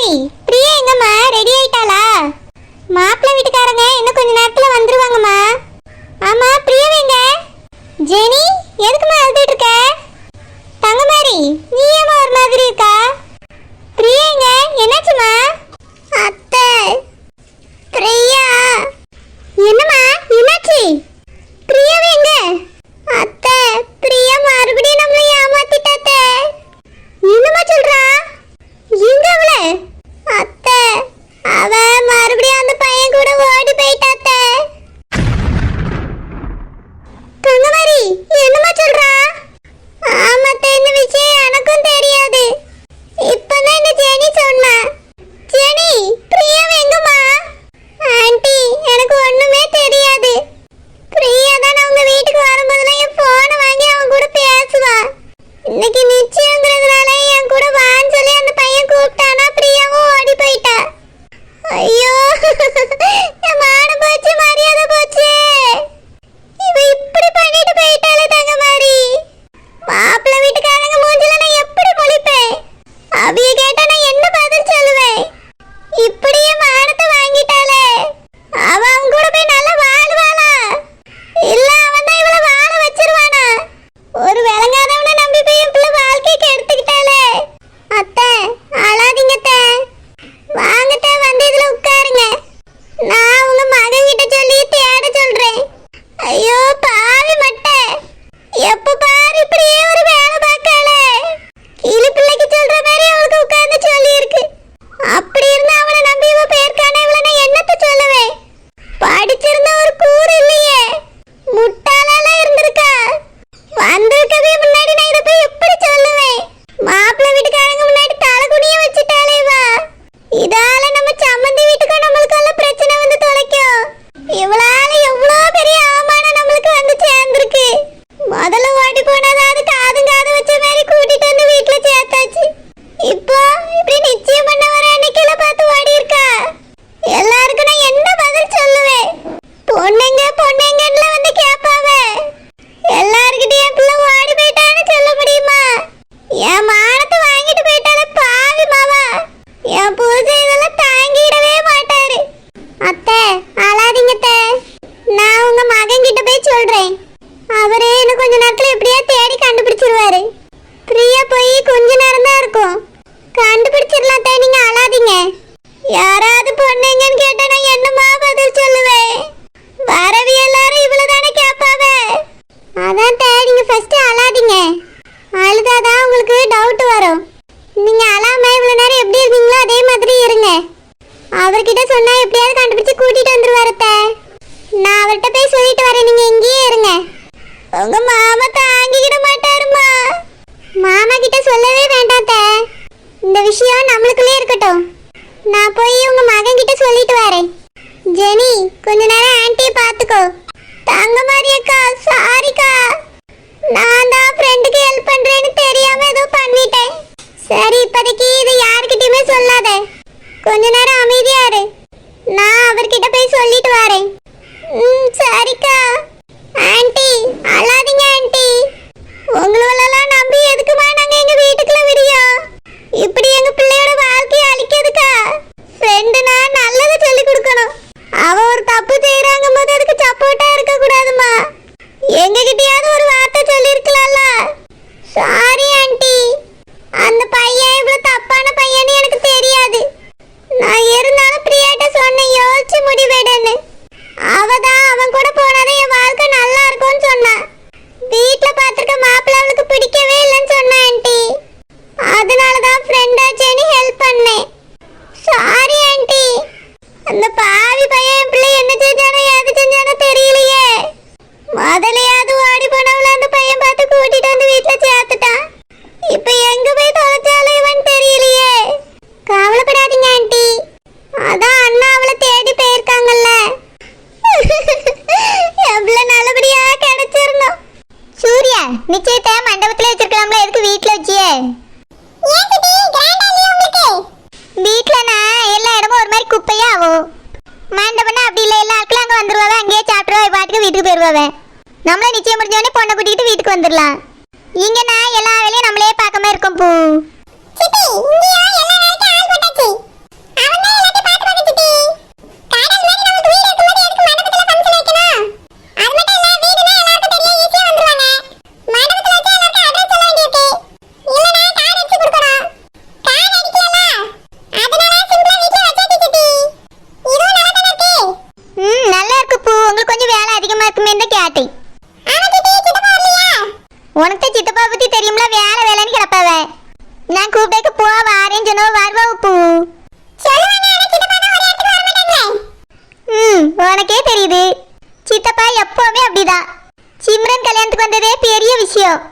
தங்கமணி, பிரியா எங்கம்மா? ரெடி ஆயிட்டாளா? மாப்பிள்ளை வீட்டுக்காரங்க இன்னும் கொஞ்ச நேரத்துல வந்துருவாங்கம்மா. ஆமா, பிரியா எங்க? ஜெனி, எதுக்குமா அழுதுட்டு இருக்க? தங்கமணி, நீ ஏமா ஒரு மாதிரி இருக்கா? பிரியா எங்க? என்னாச்சுமா? அத்தை, பிரியா. என்னம்மா, என்னாச்சு? பிரியாவே எங்க? அத்தை, பிரியா மறுபடியும் நம்மளை ஏமாத்திட்டாத்தே. என்னம்மா சொல்றா? எங்க அவள? அத்தை, அவ மறுபடியும் அந்த பையன் கூட ஓடி போயிட்டாத்தே. தங்கமணி, என்னம்மா சொல்றா? ஆமாத்தே, இந்த விஷயம் எனக்கும் தெரியாது. இப்பதான் இந்த ஜெனி சொன்னா. ஜெனி, பிரியா எங்கம்மா? ஆண்டி, எனக்கு ஒண்ணுமே தெரியாது. பிரியா தான் அவங்க வீட்டுக்கு வரும்போதெல்லாம் என் போனை வாங்கி அவன் கூட பேசுவா. இன்னைக்கு நிச்சயங்கிறதுனால என் கூட வான்னு சொல்லி அந்த பையன் கூப்பிட்டானா, பிரியாவும் ஓடி போயிட்டா. ஐயோ, என் மானம் போச்சு, மரியாதை போச்சு. இவ இப்படி பண்ணிட்டு போயிட்டாலே தங்கமாரி. மாப்பிள்ளை வீட்டுக்காரங்க மூஞ்சில நான் எப்படி முழிப்பேன்? அவிய கேட்டா நான் என்ன பதில் சொல்லுவேன்? இப்படியே மானத்தை வாங்கிட்டாலே. அவ அவங்க கூட போய் நல்லா வாழ்வாளா? இல்ல அவன் தான் இவளை வாழ வச்சிருவானா? ஒரு விளங்காதவனை நம்பி போய் என் பிள்ளை வாழ்க்கைக்கு எடுத்துக்கிட்டாலே. அத்தை, அழாதீங்கத்தே. வாங்கத்தே, வந்து இதுல உட்காருங்க. நான் உங்க மகன் கிட்ட சொல்லி தேட சொல்றேன். ஐயோ பாவி மட்டை, எப்ப பாரு இப்படியே ஒரு வேலை பார்க்காளே. கிளி பிள்ளைக்கு சொல்ற மாதிரி அவளுக்கு உட்கார்ந்து சொல்லி இருக்கு. அப்படி இருந்தா அவனை நம்பி இவ பேருக்கான இவளை நான் என்னத்த சொல்லுவேன்? படிச்சிருந்த ஒரு கூறு இல்லையே, முட்டாளாலாம் இருந்திருக்கா. வந்திருக்கவே முன்னாடி நான் இதை போய் எப்படி சொல்லுவேன்? மாப்பிள்ளை வீட்டுக்காரங்க முன்னாடி தலை குனிய வச்சுட்டாலே வா. இதால நம்ம சம்மந்தி வீட்டுக்கும் நம்மளுக்குள்ள பிரச்சனை வந்து தொலைக்கும். இவளால எவ்வளோ பெரிய அவமானம் நம்மளுக்கு வந்து சேர்ந்துருக்கு. முதல்ல ஓடி போனதா அது காதும் காது வச்ச மாதிரி கூட்டிட்டு வந்து வீட்டுல சேர்த்தாச்சு. இப்போ இப்படி நிச்சயம் பண்ண வர அன்னைக்கில பார்த்து ஓடி இருக்கா. எல்லாருக்கும் நான் என்ன பதில் சொல்லுவேன்? பொண்ணுங்க பொண்ணுங்கன்னு வந்து கேட்பாவே. எல்லாருக்கிட்டையும் என் பிள்ளை ஓடி போயிட்டான்னு சொல்ல முடியுமா? என் மானத்தை வாங்கிட்டு போயிட்டாலே பாவி மாவா. என் பூஜை இதெல்லாம் தாங்கிடவே மாட்டாரு. அத்தை, அழாதீங்கத்தே. நான் உங்க மகன் கிட்ட போய் சொல்றேன். அவரே இன்னும் கொஞ்ச நேரத்துல எப்படியா தேடி கண்டுபிடிச்சிருவாரு. பிரியா போய் கொஞ்ச நேரம் தான் இருக்கும், கண்டுபிடிச்சிடலாம். நீங்க அழாதீங்க. யாராவது பொண்ணுங்கன்னு கேட்டா நான் என்னமா பதில் சொல்லுவேன்? வரவி எல்லாரும் இவ்வளவுதானே கேட்பாவே. அதான் நீங்க ஃபர்ஸ்ட் அழாதீங்க. அழுதாதான் உங்களுக்கு டவுட் வரும். நீங்க அழாம இவ்வளவு நேரம் எப்படி இருக்கீங்களோ அதே மாதிரி இருங்க. அவர்கிட்ட சொன்னா எப்படியாவது கண்டுபிடிச்சு கூட்டிட்டு வந்துருவாரு. நான் அவர்கிட்ட போய் சொல்லிட்டு வரேன், நீங்க இங்கேயே இருங்க. உங்க மாமா தாங்கிக்கிட மாட்டாருமா. மாமா கிட்ட சொல்லவே வேண்டாம். இந்த விஷயம் நம்மளுக்குள்ளே இருக்கட்டும். நான் போய் உங்க மகன் கிட்ட சொல்லிட்டு வரேன். ஜெனி, கொஞ்ச நேரம் ஆன்ட்டியை பார்த்துக்கோ. தங்கமாரி அக்கா, சாரிக்கா. நான் தான் ஃப்ரெண்டுக்கு ஹெல்ப் பண்றேன்னு தெரியாம ஏதோ பண்ணிட்டேன். சரி, இப்போதைக்கு இதை யாருக்கிட்டையுமே சொல்லாத. கொஞ்ச நேரம் அமைதியா இரு. நான் அவர்கிட்ட போய் சொல்லிட்டு வரேன். சரிக்கா. ஆன்ட்டி, அழாதீங்க ஆன்ட்டி. உங்களெல்லாம் நம்பி எதுக்குமா நாங்க எங்க வீட்டுக்குள்ள விடியோம்? இப்படி எங்க பிள்ளையோட வாழ்க்கையை அழிக்கிறதுக்கா? ஃப்ரெண்டுனா நல்லதை சொல்லி கொடுக்கணும். அவ ஒரு தப்பு செய்யறாங்க போது அதுக்கு சப்போர்ட்டா இருக்க கூடாதுமா. எங்க கிட்டயாவது ஒரு வார்த்தை சொல்லி இருக்கலாம்ல. சாரி ஆன்ட்டி, அந்த பையன் இவ்வளவு தப்பான பையன்னு எனக்கு தெரியாது. முடியும்.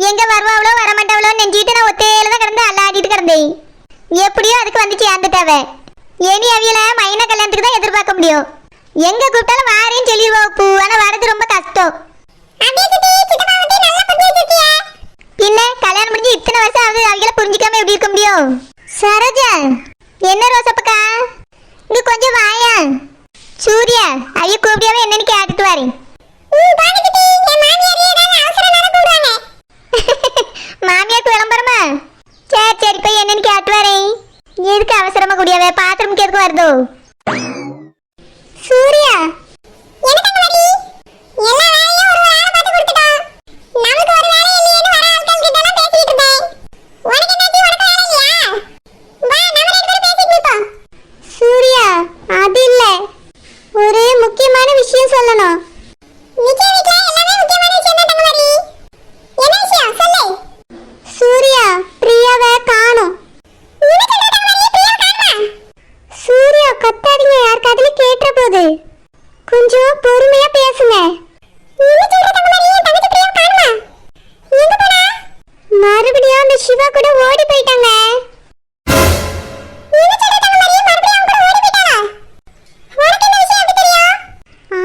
எங்க வருவாவளோ வரமாட்டாவளோ நெஞ்சிட்டு நான் ஒத்தையில தான் கிடந்து அல்லாடிட்டு கிடந்தேன். எப்படியோ அதுக்கு வந்து சேர்ந்துட்டாவ. இனி அவியல மைனா கல்யாணத்துக்கு தான் எதிர்பார்க்க முடியும். எங்க கூப்பிட்டாலும் வாரேன்னு சொல்லிடுவா பூ. ஆனா வரது ரொம்ப கஷ்டம். பின்ன கல்யாணம் முடிஞ்சு இத்தனை வருஷம் ஆகுது, அவியல புரிஞ்சுக்காம எப்படி இருக்க முடியும்? சரோஜா, என்ன ரோசப்பக்கா இங்க கொஞ்சம் வாயா. சூர்யா ஐய கூப்பிடியாவே என்னன்னு கேட்டுட்டு வரேன். மாமியாருக்கு விளம்பரமா? சரி சரி போய் என்னன்னு கேட்டு வரேன். எதுக்கு அவசரமா கூடியாவே பாத்ரூம்க்கு எதுக்கு வருதோ? சூர்யா சூர்யா அது இல்ல, ஒரு முக்கியமான விஷயம் சொல்லணும். சூர்யா பிரியாவை காணோம். சூர்யா கத்தாதீங்க, யார் காதுல கேட்ட போது. கொஞ்சம் பொறுமையா பேசுங்க. மறுபடியும் அந்த சிவா கூட ஓடி போயிட்டாங்க.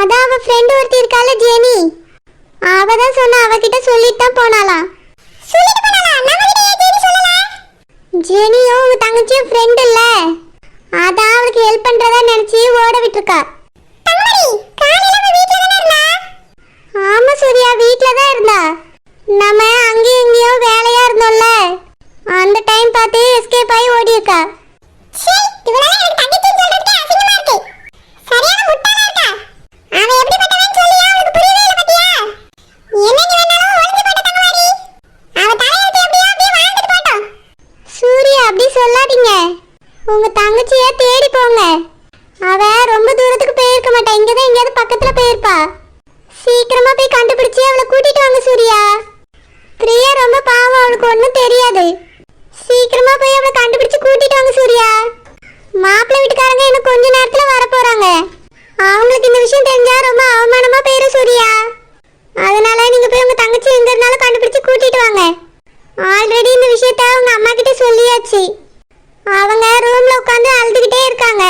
அதான் அவ ஃப்ரெண்ட் ஒருத்தி இருக்கால ஜெனி, அவதான் சொன்னா அவகிட்ட சொல்லிட்டு தான் போனாலாம். ஜெனியும் உங்க தங்கச்சியும் ஃப்ரெண்ட் இல்ல, அதான் அவளுக்கு ஹெல்ப் பண்றதா நினைச்சு ஓட விட்டுருக்கா. ஆமா சூர்யா வீட்ல தான் இருந்தா. நம்ம அங்கேயும் இங்கேயும் வேலையா இருந்தோம்ல, அந்த டைம் பார்த்து எஸ்கேப் ஆகி ஓடி இருக்கா. சூர்யா அப்படி சொல்லாதீங்க. உங்க தங்கச்சிய தேடி போங்க. அவ ரொம்ப தூரத்துக்கு போயிருக்க மாட்டா, இங்கதான் எங்கேயாவது பக்கத்துல போயிருப்பா. சீக்கிரமா போய் கண்டுபிடிச்சு அவளை கூட்டிட்டு வாங்க சூர்யா. பிரியா ரொம்ப பாவம், அவளுக்கு ஒன்றும் தெரியாது. சீக்கிரமா போய் அவளை கண்டுபிடிச்சு கூட்டிட்டு வாங்க சூர்யா. மாப்பிள்ளை வீட்டுக்காரங்க இன்னும் கொஞ்ச நேரத்துல வர போறாங்க. அவங்களுக்கு இந்த விஷயம் தெரிஞ்சா ரொம்ப அவமானமா போயிரும் சூர்யா. அதனால நீங்க போய் உங்க தங்கச்சி எங்க இருந்தாலும் கண்டுபிடிச்சு கூட்டிட்டு வாங்க. ஆல்ரெடி இந்த விஷயத்த உங்க அம்மா கிட்ட சொல்லியாச்சு. அவங்க ரூம்ல உட்கார்ந்து அழுதுகிட்டே இருக்காங்க.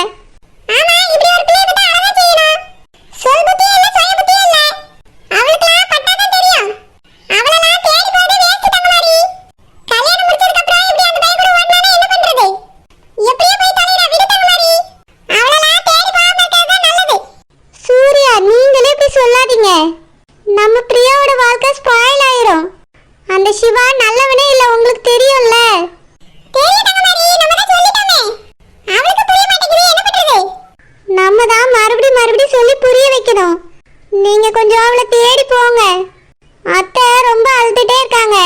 ஆமா இப்படி ஒரு பிள்ளை கிட்ட அழகா செய்யணும். சொல் புத்தி இல்ல சுய புத்தி இல்ல. அவளுக்குலாம் பட்டாதான் தெரியும். அவளெல்லாம் தேடி போறது வேஸ்ட் தங்கமாரி. கல்யாணம் முடிச்சதுக்கு அப்புறம் இப்படி அந்த பையன் கூட ஓடுனானே என்ன பண்றது? எப்படியே போய் தலையில விடு தங்கமாரி. அவளெல்லாம் தேடி போகாம இருக்கிறது நல்லது. சூர்யா நீங்களே இப்படி சொல்லாதீங்க. நம்ம பிரியாவோட வாழ்க்கை ஸ்பாயில் ஆயிரும். அந்த சிவா நல்லவனே இல்ல, உங்களுக்கு தெரியும்ல. நம்ம தான் மறுபடியும் சொல்லி புரிய வைக்கணும். நீங்க கொஞ்சம் அவளை தேடி போங்க. அத்தை ரொம்ப அழுதுட்டே இருக்காங்க.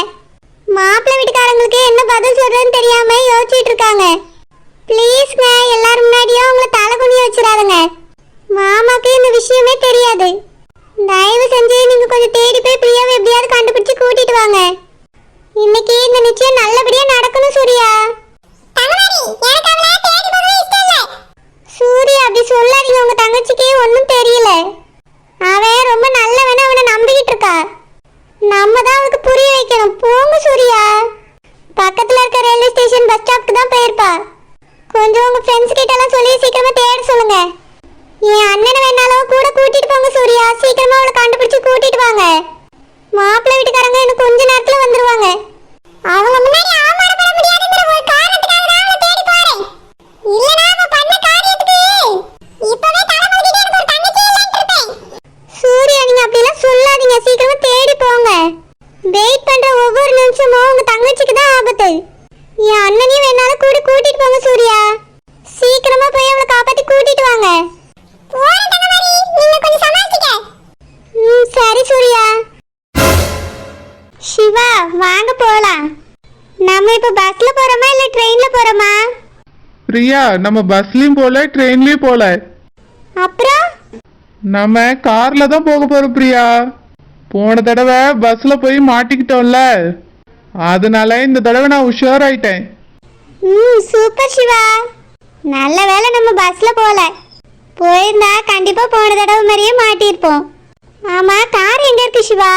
மாப்பிள்ளை வீட்டுக்காரங்களுக்கு என்ன பதில் சொல்றதுன்னு தெரியாம யோசிச்சுட்டு இருக்காங்க. ப்ளீஸ்ங்க, எல்லாரும் முன்னாடியும் உங்களை தலை குனிய வச்சிடாதுங்க. மாமாக்கு இந்த விஷயமே தெரியாது. தயவு செஞ்சு நீங்க கொஞ்சம் தேடி போய் பிரியாவை எப்படியாவது கண்டுபிடிச்சு கூட்டிட்டு வாங்க. இன்னைக்கு இந்த நிச்சயம் நல்லபடியா நடக்கணும் சூர்யா. சூர்யா அப்படி சொல்லாதீங்க, உங்க தங்கச்சிக்கு ஒன்றும் தெரியல. அவன் ரொம்ப நல்லவன, அவனை நம்பிக்கிட்டு இருக்கா. நம்ம தான் அவளுக்கு புரிய வைக்கணும். போங்க சூர்யா. பக்கத்துல இருக்க ரயில்வே ஸ்டேஷன் பஸ் ஸ்டாப்க்கு தான் போயிருப்பா. கொஞ்சம் உங்க ஃப்ரெண்ட்ஸ் கிட்ட எல்லாம் சொல்லி சீக்கிரமா தேட சொல்லுங்க. என் அண்ணனை வேணாலும் கூட கூட்டிட்டு போங்க சூர்யா. சீக்கிரமா அவளை கண்டுபிடிச்சு கூட்டிட்டு வாங்க. மாப்பிள்ளை வீட்டுக்காரங்க இன்னும் கொஞ்ச நேரத்துல வந்துருவாங்க. அவங்க முன்னாடி அவமானப்பட முடியாதுங்கிற ஒரு காரணத்துக்காக நான் அவளை தேடி போறேன். இல்லனா அவ பண்ண காரியத்துக்கு இப்பவே தலைமுடிக்கிட்டே எனக்கு ஒரு தங்கச்சி இல்லன்னு இருப்பேன். சூர்யா நீங்க அப்படி எல்லாம் சொல்லாதீங்க. சீக்கிரமா தேடி போங்க. வெயிட் பண்ற ஒவ்வொரு நிமிஷமும் உங்க தங்கச்சிக்கு தான் ஆபத்து. என் அண்ணனையும் வேணாலும் கூட கூட்டிட்டு போங்க சூர்யா. சீக்கிரமா போய் அவளை காப்பாத்தி கூட்டிட்டு வாங்க. சரி சூர்யா. சிவா வாங்க போலாம். நம்ம இப்ப பஸ்ல போறோமா இல்ல ட்ரெயின்ல போறோமா? பிரியா நம்ம பஸ்லயும் போல ட்ரெயின்லயும் போல. அப்புறம் நம்ம கார்ல தான் போக போறோம் பிரியா. போன தடவை பஸ்ல போய் மாட்டிக்கிட்டோம்ல, அதனால இந்த தடவை நான் உஷார் ஆயிட்டேன். சூப்பர் சிவா. நல்ல வேளை நம்ம பஸ்ல போல. போயிருந்தா கண்டிப்பா போன தடவை மாதிரியே மாட்டிருப்போம். ஆமா கார் எங்க இருக்கு சிவா?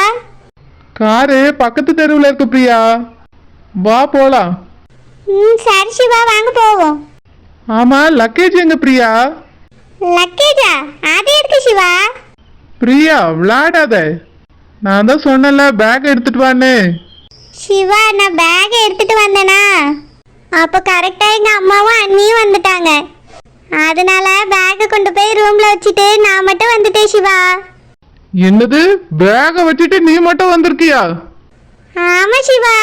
காரு பக்கத்து தெருவில் இருக்கு பிரியா, வா போலாம். ம் சரி சிவா, வாங்க போவோம். ஆமா, லக்கேஜ் எங்க பிரியா? லக்கேஜா? அது எதுக்கு சிவா? பிரியா விளையாடாத, நான் தான் சொன்னல பேக் எடுத்துட்டு வான்னு. சிவா, நான் பேக் எடுத்துட்டு வந்தேனா, அப்போ கரெக்டா எங்க அம்மாவும் அண்ணியும் வந்துட்டாங்க. அதனால பேக்கை கொண்டு போய் ரூம்ல வச்சுட்டு நான் மட்டும் வந்துட்டேன் சிவா. என்னது, பேக வச்சுட்டு நீ மட்டும் வந்திருக்கியா? ஆமா சிவா.